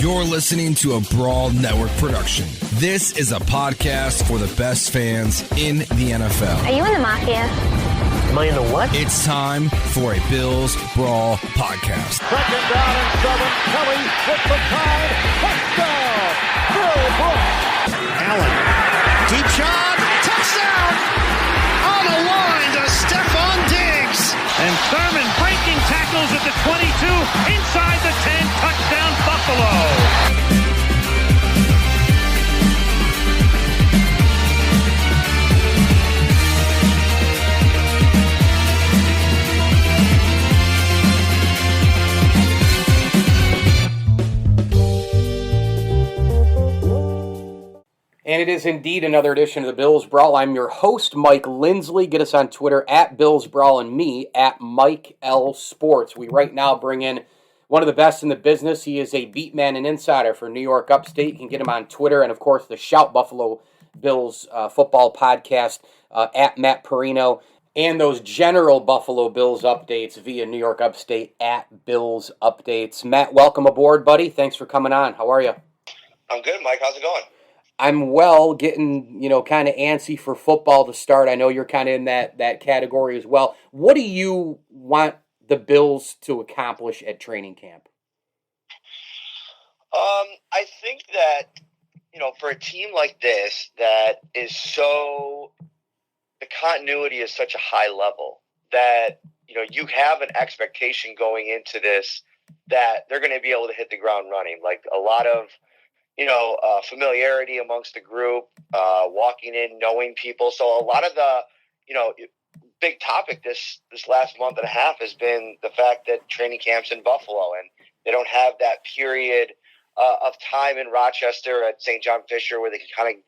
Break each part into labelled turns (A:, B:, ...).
A: You're listening to a Brawl Network production. This is a podcast for the best fans in the NFL.
B: Are you in the Mafia?
C: Am I in the what?
A: It's time for a Bills Brawl podcast.
D: Second down and 7. Kelly with the time. Touchdown! Bill Brooks.
E: Allen. Deep shot. Touchdown! On the line to Stephon Diggs.
F: And Thurman breaking tackles at the 22. Inside the 10. Touchdown Buffalo.
G: And it is indeed another edition of the Bills Brawl. I'm your host, Mike Lindsley. Get us on Twitter at Bills Brawl and me at Mike L Sports. We right now bring in one of the best in the business. He is a beat man and insider for New York Upstate. You can get him on Twitter and, of course, the Shout Buffalo Bills football podcast at Matt Parrino, and those general Buffalo Bills updates via New York Upstate at Bills Updates. Matt, welcome aboard, buddy. Thanks for coming on. How are you?
H: I'm good, Mike. How's it going?
G: I'm well, getting, kind of antsy for football to start. I know you're kind of in that category as well. What do you want the Bills to accomplish at training camp?
H: I think that, for a team like this that is the continuity is such a high level that, you have an expectation going into this that they're going to be able to hit the ground running. Like a lot of, familiarity amongst the group, walking in, knowing people. So a lot of the, big topic this last month and a half has been the fact that training camp's in Buffalo and they don't have that period of time in Rochester at St. John Fisher where they can kind of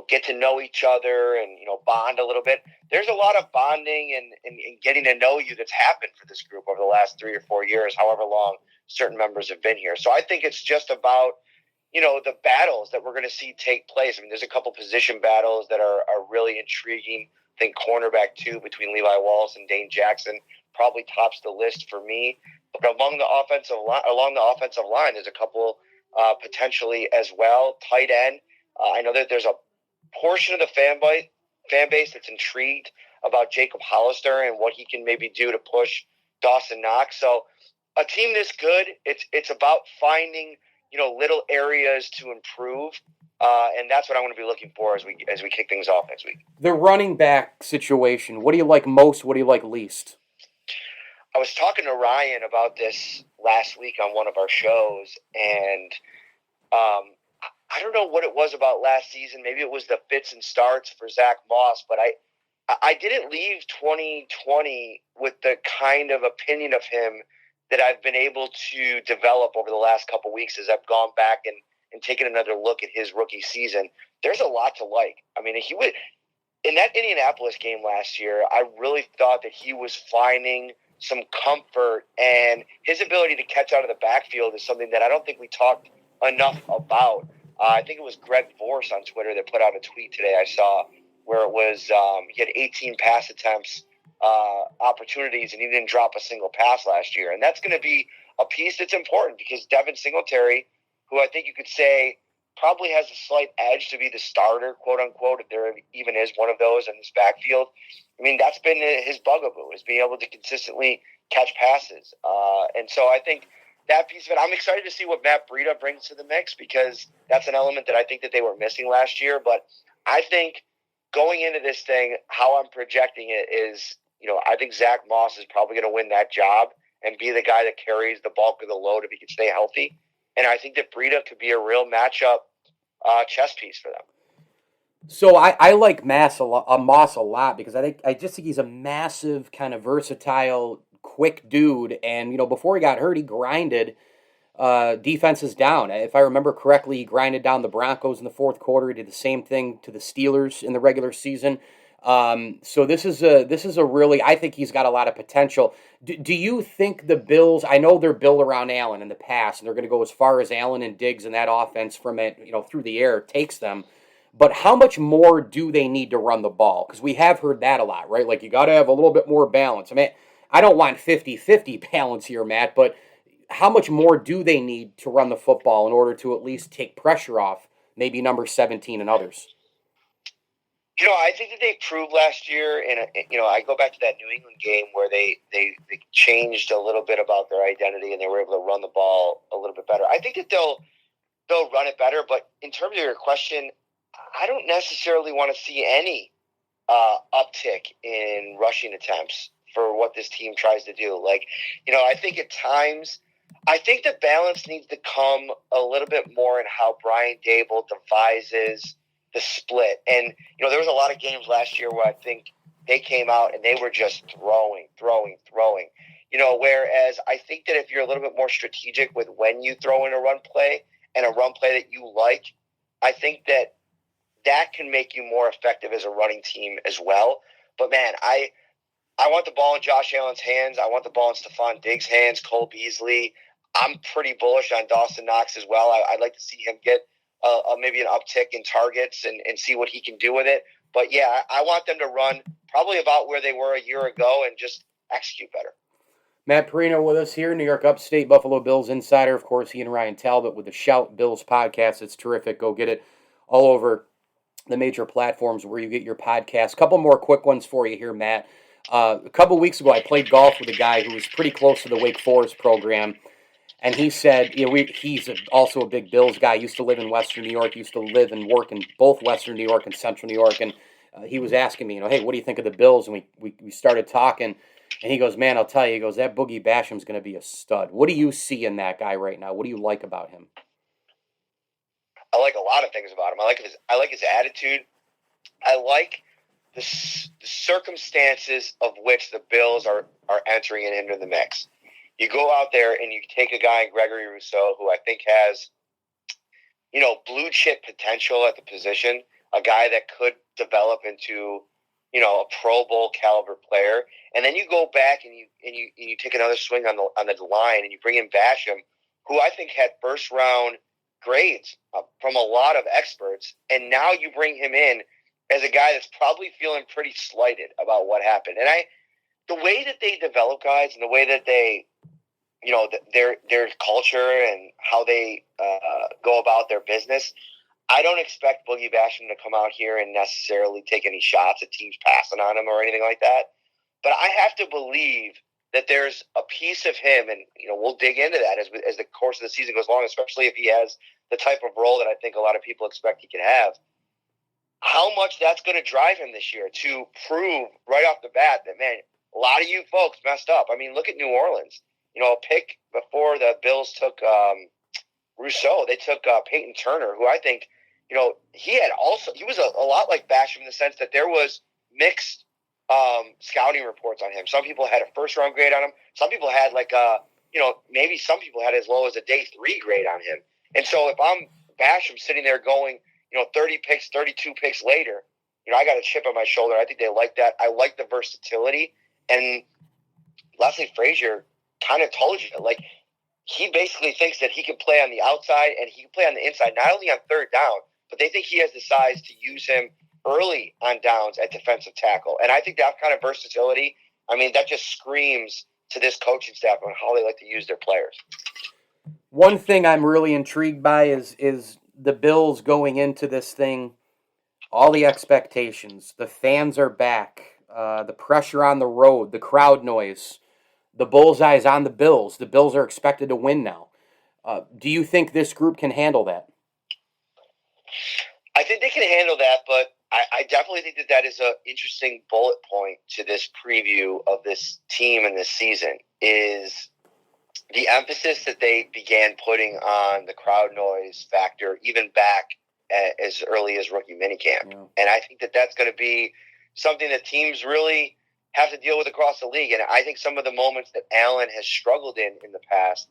H: get to know each other and, bond a little bit. There's a lot of bonding and getting to know you that's happened for this group over the last 3 or 4 years, however long certain members have been here. So I think it's just about, the battles that we're going to see take place. I mean, there's a couple position battles that are really intriguing. I think cornerback 2 between Levi Wallace and Dane Jackson probably tops the list for me. But along the offensive line, there's a couple potentially as well. Tight end. I know that there's a portion of the fan base that's intrigued about Jacob Hollister and what he can maybe do to push Dawson Knox. So a team this good, it's about finding little areas to improve, and that's what I want to be looking for as we kick things off next week.
G: The running back situation, what do you like most? What do you like least?
H: I was talking to Ryan about this last week on one of our shows, and I don't know what it was about last season. Maybe it was the fits and starts for Zach Moss, but I didn't leave 2020 with the kind of opinion of him that I've been able to develop over the last couple of weeks as I've gone back and taken another look at his rookie season. There's a lot to like. I mean, in that Indianapolis game last year, I really thought that he was finding some comfort, and his ability to catch out of the backfield is something that I don't think we talked enough about. I think it was Greg Vorse on Twitter that put out a tweet today I saw where it was he had 18 pass attempts, opportunities, and he didn't drop a single pass last year. And that's going to be a piece that's important because Devin Singletary, who I think you could say probably has a slight edge to be the starter, quote unquote, if there even is one of those in this backfield. I mean, that's been his bugaboo, is being able to consistently catch passes. And so I think that piece of it, I'm excited to see what Matt Breida brings to the mix because that's an element that I think that they were missing last year. But I think going into this thing, how I'm projecting it is, I think Zach Moss is probably going to win that job and be the guy that carries the bulk of the load if he can stay healthy. And I think that Breida could be a real matchup chess piece for them.
G: So I like Moss a lot because I just think he's a massive, kind of versatile, quick dude. And, before he got hurt, he grinded defenses down. If I remember correctly, he grinded down the Broncos in the fourth quarter. He did the same thing to the Steelers in the regular season. So this is a really, I think he's got a lot of potential. Do you think the Bills, I know they're built around Allen in the past, and they're going to go as far as Allen and Diggs and that offense from it, through the air takes them. But how much more do they need to run the ball? Because we have heard that a lot, right? Like, you got to have a little bit more balance. I mean, I don't want 50-50 balance here, Matt, but how much more do they need to run the football in order to at least take pressure off maybe number 17 and others?
H: I think that they proved last year, and I go back to that New England game where they changed a little bit about their identity and they were able to run the ball a little bit better. I think that they'll run it better, but in terms of your question, I don't necessarily want to see any uptick in rushing attempts for what this team tries to do. I think at times, I think the balance needs to come a little bit more in how Brian Dable devises the split. And, there was a lot of games last year where I think they came out and they were just throwing. Whereas I think that if you're a little bit more strategic with when you throw in a run play and a run play that you like, I think that can make you more effective as a running team as well. But, man, I want the ball in Josh Allen's hands. I want the ball in Stephon Diggs' hands, Cole Beasley. I'm pretty bullish on Dawson Knox as well. I'd like to see him get maybe an uptick in targets and see what he can do with it. But, yeah, I want them to run probably about where they were a year ago and just execute better.
G: Matt Parrino with us here, New York Upstate Buffalo Bills insider. Of course, he and Ryan Talbot with the Shout Bills podcast. It's terrific. Go get it all over the major platforms where you get your podcast. A couple more quick ones for you here, Matt. A couple weeks ago, I played golf with a guy who was pretty close to the Wake Forest program, and he said, he's also a big Bills guy. Used to live in Western New York. Used to live and work in both Western New York and Central New York. And he was asking me, hey, what do you think of the Bills? And we started talking, and he goes, man, I'll tell you, he goes, that Boogie Basham's going to be a stud. What do you see in that guy right now? What do you like about him?
H: I like a lot of things about him. I like his attitude. I like the circumstances of which the Bills are entering into the mix. You go out there and you take a guy in Gregory Rousseau, who I think has, blue chip potential at the position, a guy that could develop into, a Pro Bowl caliber player, and then you go back and you take another swing on the line and you bring in Basham, who I think had first round grades from a lot of experts, and now you bring him in as a guy that's probably feeling pretty slighted about what happened. And the way that they develop guys and the way that they, their culture and how they go about their business, I don't expect Boogie Basham to come out here and necessarily take any shots at teams passing on him or anything like that. But I have to believe that there's a piece of him, and we'll dig into that as the course of the season goes along, especially if he has the type of role that I think a lot of people expect he can have. How much that's going to drive him this year to prove right off the bat that, man, a lot of you folks messed up. I mean, look at New Orleans. A pick before the Bills took Rousseau, they took Peyton Turner, who I think, he was a lot like Basham in the sense that there was mixed scouting reports on him. Some people had a first-round grade on him. Some people had maybe some people had as low as a day 3 grade on him. And so if I'm Basham sitting there going, 30 picks, 32 picks later, I got a chip on my shoulder. I think they like that. I like the versatility. And Leslie Frazier kind of told you, he basically thinks that he can play on the outside and he can play on the inside, not only on third down, but they think he has the size to use him early on downs at defensive tackle. And I think that kind of versatility, that just screams to this coaching staff on how they like to use their players.
G: One thing I'm really intrigued by is the Bills going into this thing, all the expectations. The fans are back. The pressure on the road, the crowd noise, the bullseye's on the Bills. The Bills are expected to win now. Do you think this group can handle that?
H: I think they can handle that, but I definitely think that is an interesting bullet point to this preview of this team and this season is the emphasis that they began putting on the crowd noise factor even back as early as rookie minicamp. Yeah. And I think that's going to be something that teams really have to deal with across the league. And I think some of the moments that Allen has struggled in the past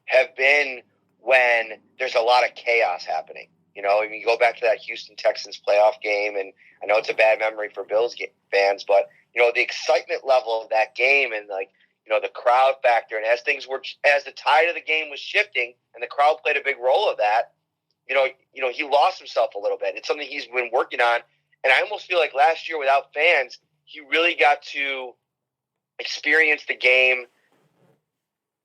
H: have been when there's a lot of chaos happening. You go back to that Houston Texans playoff game, and I know it's a bad memory for Bills fans, but, the excitement level of that game and, the crowd factor, and as the tide of the game was shifting and the crowd played a big role of that, he lost himself a little bit. It's something he's been working on. And I almost feel like last year without fans, he really got to experience the game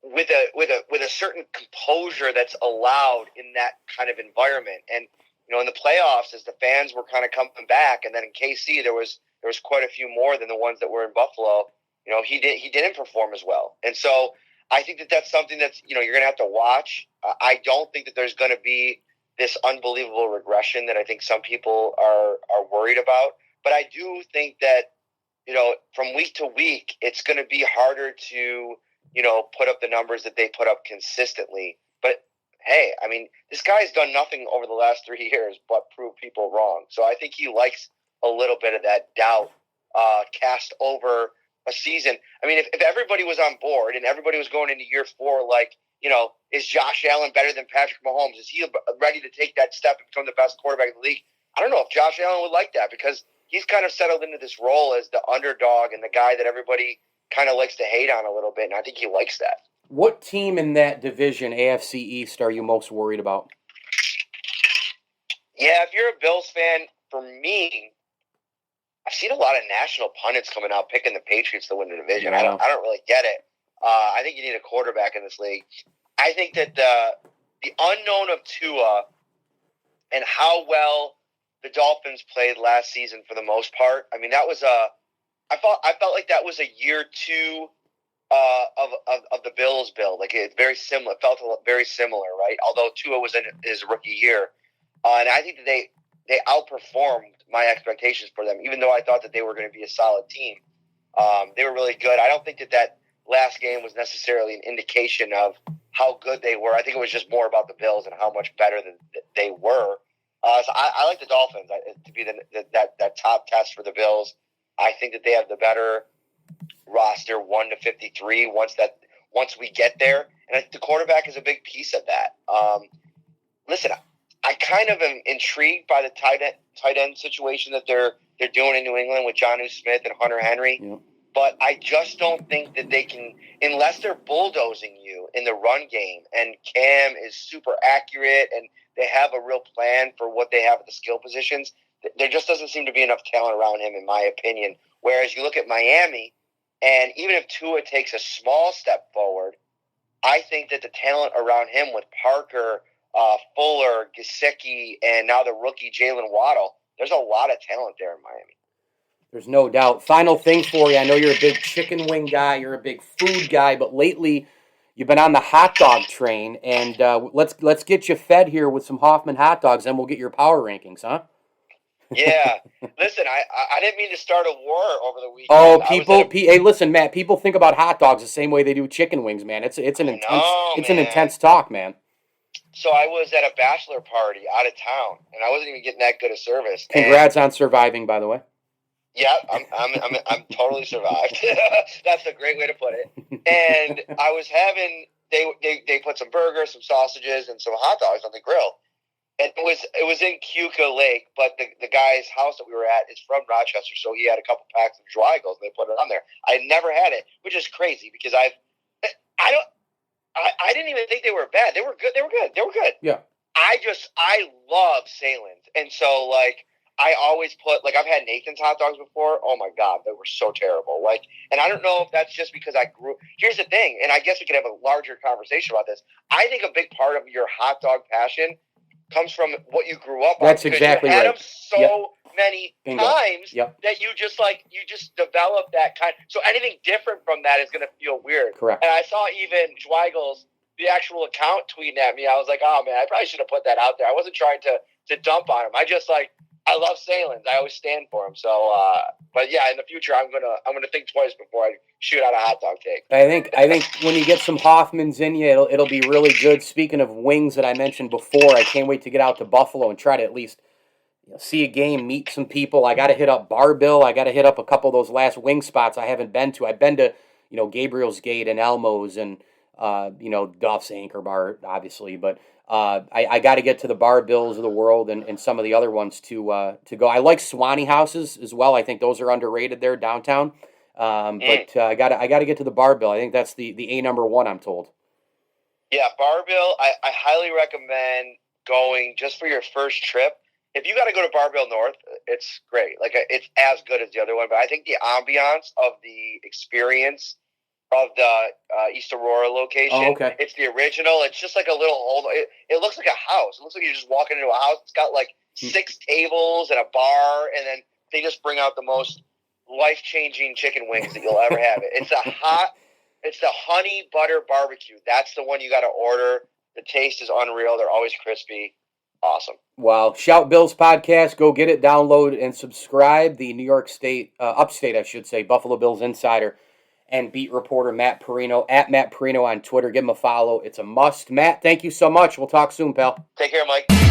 H: with a certain composure that's allowed in that kind of environment. And in the playoffs, as the fans were kind of coming back, and then in KC there was quite a few more than the ones that were in Buffalo. He didn't perform as well, and so I think that that's something that's you're going to have to watch. I don't think that there's going to be this unbelievable regression that I think some people are worried about, but I do think that from week to week it's going to be harder to put up the numbers that they put up consistently. But hey, I mean, this guy's done nothing over the last 3 years but prove people wrong. So I think he likes a little bit of that doubt cast over a season. I mean, if everybody was on board and everybody was going into year 4, like, is Josh Allen better than Patrick Mahomes? Is he ready to take that step and become the best quarterback in the league? I don't know if Josh Allen would like that, because he's kind of settled into this role as the underdog and the guy that everybody kind of likes to hate on a little bit, and I think he likes that.
G: What team in that division, AFC East, are you most worried about?
H: Yeah, if you're a Bills fan, for me, I've seen a lot of national pundits coming out picking the Patriots to win the division.
G: Yeah.
H: I don't really get it. I think you need a quarterback in this league. I think that the unknown of Tua and how well the Dolphins played last season, for the most part, I mean, that was I felt like that was a year 2 of the Bills build. Like, it's very similar. It felt very similar, right? Although Tua was in his rookie year, and I think that they outperformed my expectations for them. Even though I thought that they were going to be a solid team, they were really good. I don't think that last game was necessarily an indication of how good they were. I think it was just more about the Bills and how much better than they were. So I like the Dolphins to be that top test for the Bills. I think that they have the better roster, 1 to 53. Once we get there, and I think the quarterback is a big piece of that. Listen, I kind of am intrigued by the tight end situation that they're doing in New England with Jonnu Smith and Hunter Henry.
G: Yeah.
H: But I just don't think that they can, unless they're bulldozing you in the run game, and Cam is super accurate and they have a real plan for what they have at the skill positions. There just doesn't seem to be enough talent around him, in my opinion. Whereas you look at Miami, and even if Tua takes a small step forward, I think that the talent around him with Parker, Fuller, Gesicki, and now the rookie Jalen Waddle, there's a lot of talent there in Miami.
G: There's no doubt. Final thing for you. I know you're a big chicken wing guy. You're a big food guy, but lately you've been on the hot dog train, and let's get you fed here with some Hoffman hot dogs, and we'll get your power rankings, huh?
H: Yeah. Listen, I didn't mean to start a war over the weekend.
G: Oh, hey, listen, Matt. People think about hot dogs the same way they do chicken wings, man. It's an intense talk, man.
H: So I was at a bachelor party out of town, and I wasn't even getting that good a service.
G: Congrats on surviving, by the way.
H: Yeah, I'm totally survived. That's a great way to put it. And I was having they put some burgers, some sausages, and some hot dogs on the grill. And it was in Keuka Lake, but the guy's house that we were at is from Rochester, so he had a couple packs of Zweigels, and they put it on there. I never had it, which is crazy because I didn't even think they were bad. They were good. They were good.
G: Yeah.
H: I love Salins, and so like I always put, like, I've had Nathan's hot dogs before. Oh my God, they were so terrible. Like, and I don't know if that's just because I grew. Here's the thing, and I guess we could have a larger conversation about this. I think a big part of your hot dog passion comes from what you grew up on.
G: That's exactly right.
H: You had them so many times that you just develop that kind. So anything different from that is going to feel weird.
G: Correct.
H: And I saw even Schweigel's, the actual account, tweeting at me. I was like, oh man, I probably should have put that out there. I wasn't trying to dump on him. I love Salins. I always stand for him. So, but yeah, in the future, I'm gonna think twice before I shoot out a hot dog take.
G: I think when you get some Hoffmans in you, it'll be really good. Speaking of wings that I mentioned before, I can't wait to get out to Buffalo and try to at least see a game, meet some people. I got to hit up Barbill. I got to hit up a couple of those last wing spots I haven't been to. I've been to Gabriel's Gate and Elmo's and Duff's Anchor Bar, obviously, but. I got to get to the Bar Bills of the world and some of the other ones to go. I like Swanee houses as well. I think those are underrated there downtown. But I got to get to the Bar Bill. I think that's the A number one, I'm told.
H: Yeah, Bar Bill, I highly recommend going just for your first trip. If you got to go to Bar Bill North, it's great. Like, it's as good as the other one. But I think the ambiance of the experience of the East Aurora location.
G: Oh, okay.
H: It's the original. It's just like a little hole. It looks like a house. It looks like you're just walking into a house. It's got like 6 tables and a bar, and then they just bring out the most life-changing chicken wings that you'll ever have. It's the honey butter barbecue. That's the one you got to order. The taste is unreal. They're always crispy. Awesome.
G: Wow. Shout Bills podcast. Go get it, download, and subscribe. The New York State, Upstate, I should say, Buffalo Bills insider and beat reporter Matt Parrino, at Matt Parrino on Twitter. Give him a follow. It's a must. Matt, thank you so much. We'll talk soon, pal.
H: Take care, Mike.